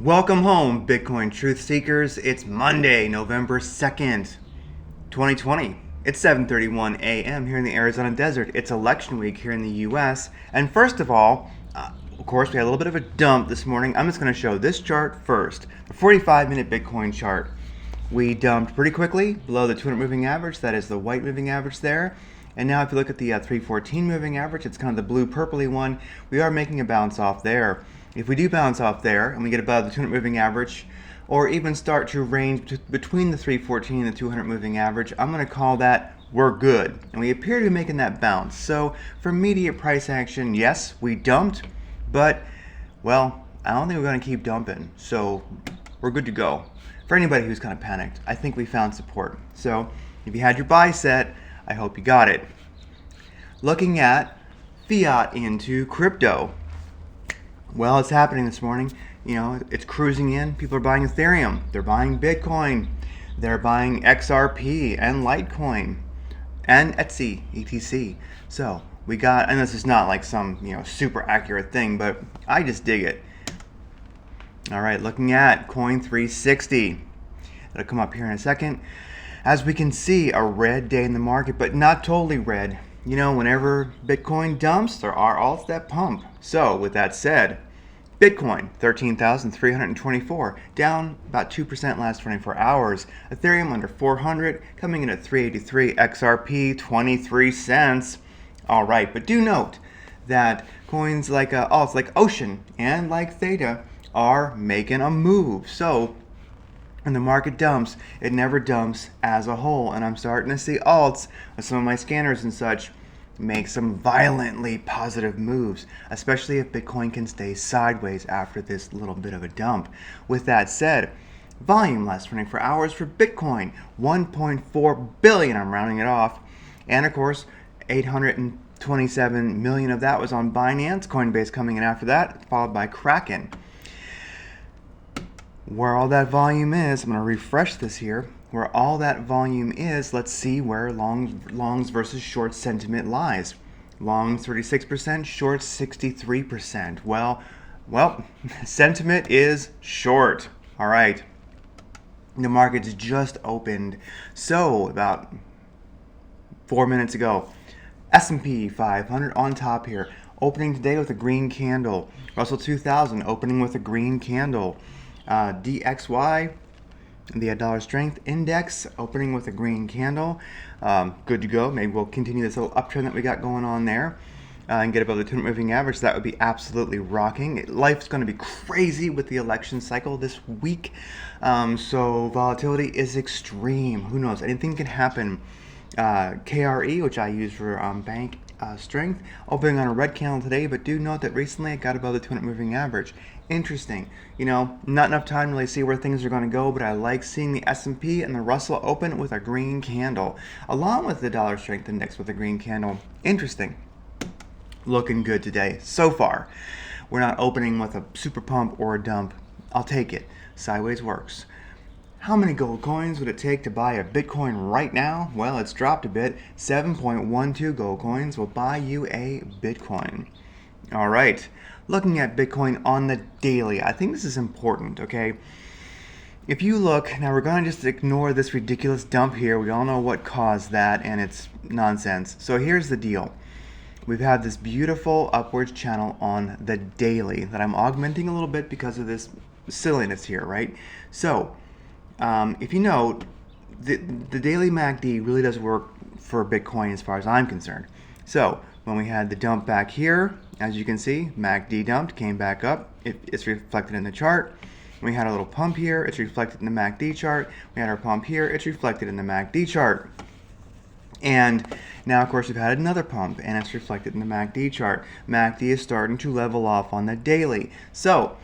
Welcome home, Bitcoin truth seekers. It's Monday, November 2nd, 2020. It's 7:31 a.m. here in the Arizona desert. It's election week here in the US. And first of all, of course, we had a little bit of a dump this morning. I'm just going to show this chart first. The 45-minute Bitcoin chart. We dumped pretty quickly below the 200 moving average. That is the white moving average there. And now if you look at the 314 moving average, it's kind of the blue purpley one. We are making a bounce off there. If we do bounce off there and we get above the 200 moving average, or even start to range between the 314 and the 200 moving average, I'm going to call that we're good. And we appear to be making that bounce. So for immediate price action, yes, we dumped, but, well, I don't think we're going to keep dumping. So we're good to go. For anybody who's kind of panicked, I think we found support. So if you had your buy set, I hope you got it. Looking at fiat into crypto. Well, it's happening this morning. You know, it's cruising in. People are buying Ethereum. They're buying Bitcoin. They're buying XRP and Litecoin and Etsy, ETC. So we got, and this is not like some, super accurate thing, but I just dig it. All right, looking at Coin360. It'll come up here in a second. As we can see, a red day in the market, but not totally red. You know, whenever Bitcoin dumps, there are alts that pump. So, with that said, Bitcoin, 13,324, down about 2% last 24 hours. Ethereum under 400, coming in at 383. XRP, 23 cents. All right, but do note that coins like alts like Ocean and like Theta are making a move. So, when the market dumps, it never dumps as a whole. And I'm starting to see alts with some of my scanners and such make some violently positive moves, especially if Bitcoin can stay sideways after this little bit of a dump. With that said, volume last 24 hours for Bitcoin, 1.4 billion, I'm rounding it off. And of course, 827 million of that was on Binance, Coinbase coming in after that, followed by Kraken. Where all that volume is, I'm going to refresh this here. Where all that volume is, let's see where longs versus short sentiment lies. Longs 36%, shorts 63%. Well, sentiment is short. All right. The market's just opened. So about 4 minutes ago, S&P 500 on top here, opening today with a green candle. Russell 2000 opening with a green candle. DXY, the dollar strength index, opening with a green candle. Good to go. Maybe we'll continue this little uptrend that we got going on there and get above the 200 moving average. That would be absolutely rocking. Life's going to be crazy with the election cycle this week. So volatility is extreme. Who knows? Anything can happen. KRE, which I use for bank strength, opening on a red candle today, but do note that recently it got above the 200 moving average. Interesting. You know, not enough time to really see where things are going to go, but I like seeing the S&P and the Russell open with a green candle, along with the dollar strength index with a green candle. Interesting. Looking good today so far. We're not opening with a super pump or a dump. I'll take it. Sideways works. How many gold coins would it take to buy a Bitcoin right now? Well, it's dropped a bit. 7.12 gold coins will buy you a Bitcoin. All right. Looking at Bitcoin on the daily, I think this is important, okay? If you look, now we're going to just ignore this ridiculous dump here. We all know what caused that, and it's nonsense. So here's the deal. We've had this beautiful upwards channel on the daily that I'm augmenting a little bit because of this silliness here, right? So, if you note, the daily MACD really does work for Bitcoin as far as I'm concerned. So, when we had the dump back here, as you can see, MACD dumped, came back up. It's reflected in the chart. We had a little pump here. It's reflected in the MACD chart. We had our pump here. It's reflected in the MACD chart. And now, of course, we've had another pump, and it's reflected in the MACD chart. MACD is starting to level off on the daily. So,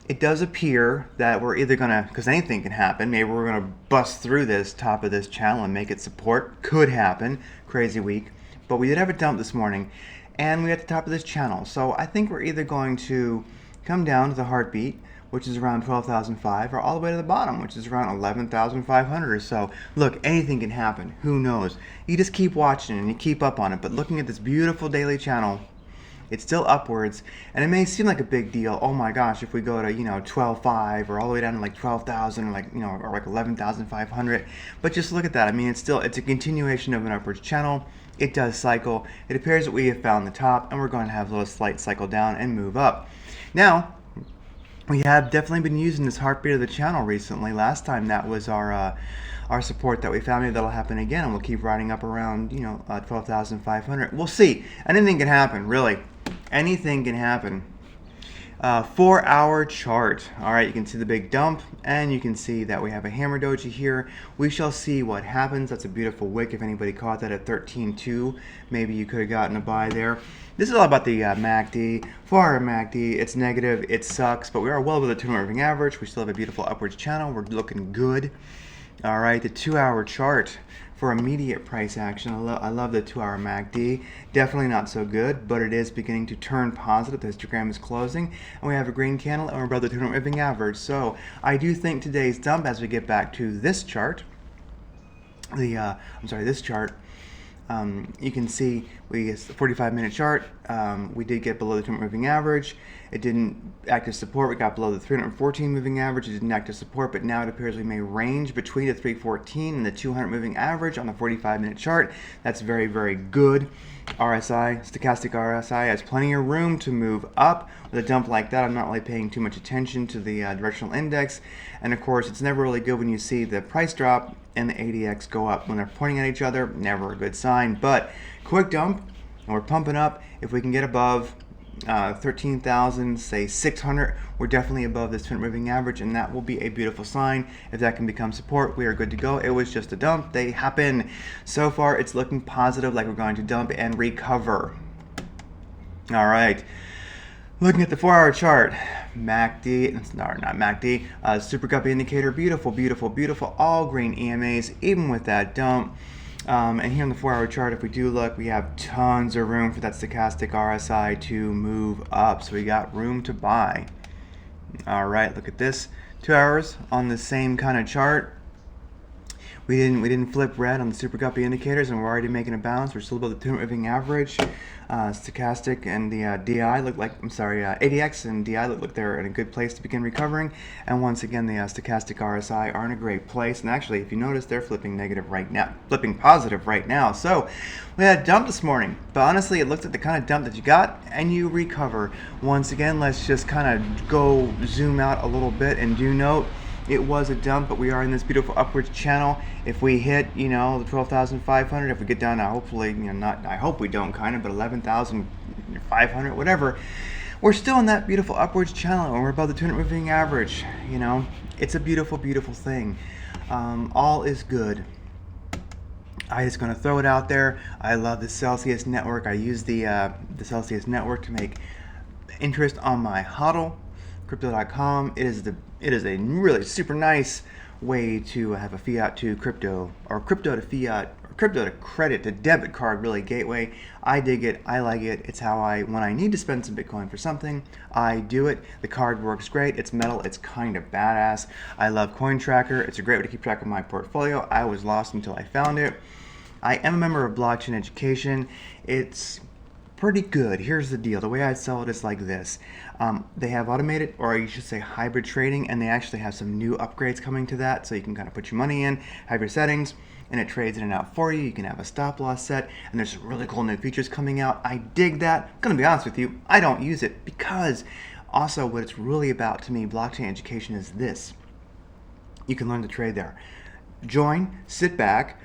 it does appear that we're either going to, because anything can happen, maybe we're going to bust through this top of this channel and make it support. Could happen. Crazy week. But we did have a dump this morning, and we're at the top of this channel. So I think we're either going to come down to the heartbeat, which is around 12,005, or all the way to the bottom, which is around 11,500 or so. Look, anything can happen. Who knows? You just keep watching and you keep up on it. But looking at this beautiful daily channel, It's still upwards, and it may seem like a big deal. Oh my gosh, if we go to 12.5 or all the way down to like 12,000 or or like 11,500, but just look at that. I mean, it's a continuation of an upwards channel. It does cycle. It appears that we have found the top, and we're going to have a little slight cycle down and move up. Now, we have definitely been using this heartbeat of the channel recently. Last time that was our support that we found. Maybe that'll happen again, and we'll keep riding up around 12,500. We'll see. Anything can happen, really. Anything can happen. 4-hour chart. All right, you can see the big dump, and you can see that we have a hammer doji here. We shall see what happens. That's a beautiful wick. If anybody caught that at 13.2, maybe you could have gotten a buy there. This is all about the MACD. 4-hour MACD, it's negative, it sucks, but we are well below the 200 moving average. We still have a beautiful upwards channel. We're looking good. All right, the 2-hour chart for immediate price action. I love the 2-hour MACD. Definitely not so good, but it is beginning to turn positive. The histogram is closing, and we have a green candle, and we're above the 200 moving average. So I do think today's dump, as we get back to this chart, this chart, you can see it's the 45-minute chart. We did get below the 200 moving average. It didn't act as support. We got below the 314 moving average. It didn't act as support, but now it appears we may range between the 314 and the 200 moving average on the 45-minute chart. That's very, very good. RSI, stochastic RSI, has plenty of room to move up. With a dump like that, I'm not really paying too much attention to the directional index. And of course, it's never really good when you see the price drop and the ADX go up. When they're pointing at each other, never a good sign. But quick dump, and we're pumping up. If we can get above 13,000, say 600, we're definitely above this 200 moving average, and that will be a beautiful sign. If that can become support, we are good to go. It was just a dump. They happen. So far, it's looking positive, like we're going to dump and recover. All right. Looking at the 4-hour chart, MACD, not MACD, Super Guppy indicator, beautiful, beautiful, beautiful, all green EMAs, even with that dump. And here on the 4-hour chart, if we do look, we have tons of room for that stochastic RSI to move up. So we got room to buy. All right, look at this. 2 hours on the same kind of chart. We didn't flip red on the Super Guppy indicators, and we're already making a bounce. We're still above the 200 moving average. Stochastic and the DI look like, ADX and DI look like they're in a good place to begin recovering. And once again, the stochastic RSI are in a great place. And actually, if you notice, they're flipping negative right now, flipping positive right now. So we had a dump this morning, but honestly, it looks like the kind of dump that you got, and you recover. Once again, let's just kind of go zoom out a little bit and do note. It was a dump, but we are in this beautiful upwards channel. If we hit, the 12,500, if we get down to hopefully, I hope we don't but 11,500, whatever, we're still in that beautiful upwards channel, and we're above the 200 moving average. It's a beautiful, beautiful thing. All is good. I'm just going to throw it out there. I love the Celsius network. I use the Celsius network to make interest on my HODL. Crypto.com. It is a really super nice way to have a fiat to crypto, or crypto to fiat, or crypto to credit to debit card, really gateway. I dig it. I like it. It's how when I need to spend some Bitcoin for something, I do it. The card works great. It's metal. It's kind of badass. I love CoinTracker. It's a great way to keep track of my portfolio. I was lost until I found it. I am a member of Blockchain Education. It's pretty good. Here's the deal. The way I sell it is like this. They have automated, or you should say hybrid trading, and they actually have some new upgrades coming to that, so you can kind of put your money in, have your settings, and it trades in and out for you. You can have a stop loss set, and there's some really cool new features coming out. I dig that. I'm going to be honest with you, I don't use it because also what it's really about to me, blockchain education, is this. You can learn to trade there. Join, sit back,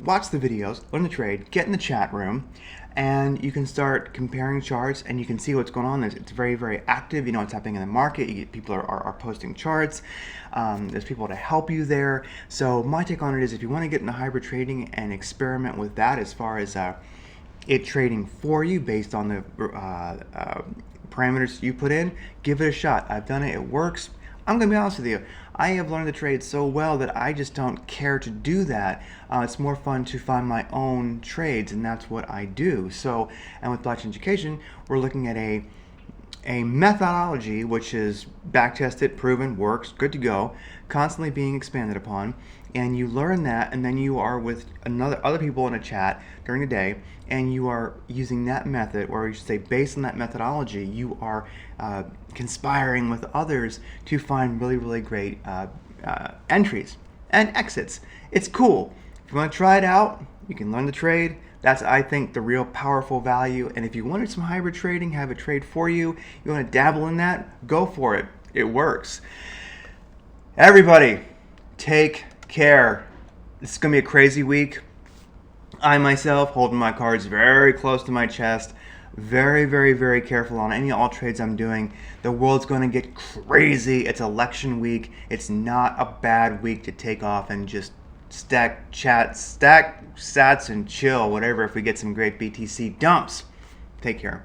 watch the videos, learn to trade, get in the chat room, and you can start comparing charts, and you can see what's going on. It's very, very active. You know what's happening in the market. People are posting charts. There's people to help you there. So my take on it is, if you want to get into hybrid trading and experiment with that, as far as it trading for you based on the parameters you put in, give it a shot. I've done it. It works. I'm going to be honest with you. I have learned to trade so well that I just don't care to do that. It's more fun to find my own trades, and that's what I do. So, and with Blockchain Education, we're looking at a a methodology which is back tested, proven, works, good to go, constantly being expanded upon, and you learn that, and then you are with other people in a chat during the day, and you are using that method, or you should say based on that methodology, you are conspiring with others to find really, really great entries and exits. It's cool. If you want to try it out, you can learn the trade. That's, I think, the real powerful value. And if you wanted some hybrid trading, have it trade for you, you want to dabble in that, go for it. It works. Everybody, take care. This is going to be a crazy week. I myself holding my cards very close to my chest. Very, very, very careful on any alt trades I'm doing. The world's going to get crazy. It's election week. It's not a bad week to take off and just stack sats and chill, whatever, if we get some great BTC dumps. Take care.